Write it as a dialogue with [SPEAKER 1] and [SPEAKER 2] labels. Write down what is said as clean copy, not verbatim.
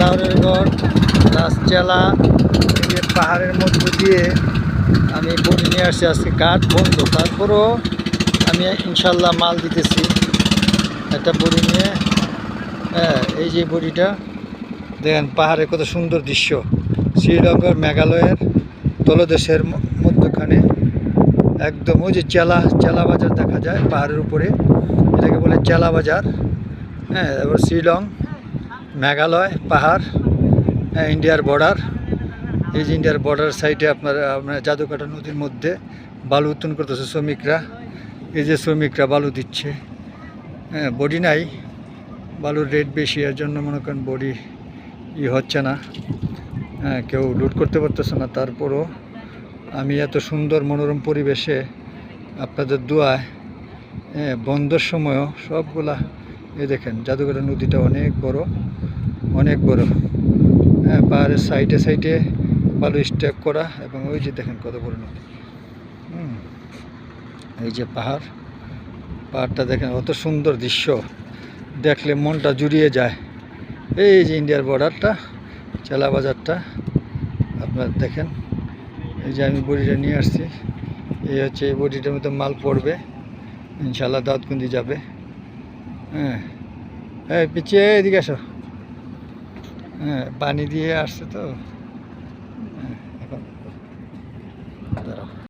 [SPEAKER 1] লাউরের গড় রাজচেলা এই পাহাড়ের মধ্য দিয়ে আমি বড়ি নিয়ে আসছি। আজকে কাঠ বন্ধ, তারপরও আমি ইনশাল্লাহ মাল দিতেছি একটা বড়ি নিয়ে। হ্যাঁ, এই যে বড়িটা দেখেন, পাহাড়ের কত সুন্দর দৃশ্য। শ্রীলঙ্কার মেঘালয়ের তলদেশের মধ্যখানে একদম ওই যে চেলা বাজার দেখা যায় পাহাড়ের উপরে, এটাকে বলে চেলা বাজার। হ্যাঁ, এবার শিলং, মেঘালয় পাহাড়, হ্যাঁ, ইন্ডিয়ার বর্ডার। এই যে ইন্ডিয়ার বর্ডার সাইডে আপনার জাদুকাটা নদীর মধ্যে বালু উত্তোলন করতেছে শ্রমিকরা। এই যে শ্রমিকরা বালু দিচ্ছে। হ্যাঁ, বডি নাই, বালুর রেট বেশি, এর জন্য মনে করেন বডি হচ্ছে না। হ্যাঁ, কেউ লুট করতে পারতেছে না। তারপরও আমি এত সুন্দর মনোরম পরিবেশে আপনাদের দোয়ায়, হ্যাঁ, বন্ধের সময়ও সবগুলা, এই দেখেন জাদুঘরের নদীটা অনেক বড়, অনেক বড়। হ্যাঁ, পাহাড়ের সাইডে সাইডে বালু স্ট্যাক করা, এবং ওই যে দেখেন কত বড় নদী। এই যে পাহাড়টা দেখেন, অত সুন্দর দৃশ্য, দেখলে মনটা জুড়িয়ে যায়। এই যে ইন্ডিয়ার বর্ডারটা, চেলা বাজারটা আপনার দেখেন। এই যে আমি বড়িটা নিয়ে আসছি, এই হচ্ছে এই বড়িটার মধ্যে মাল পড়বে ইনশাল্লাহ, দাউদকান্দি যাবে। হ্যাঁ, হ্যাঁ, পিছিয়ে এদিকে আসো। হ্যাঁ, পানি দিয়ে আসছে তো। হ্যাঁ, এখন দাঁড়াও।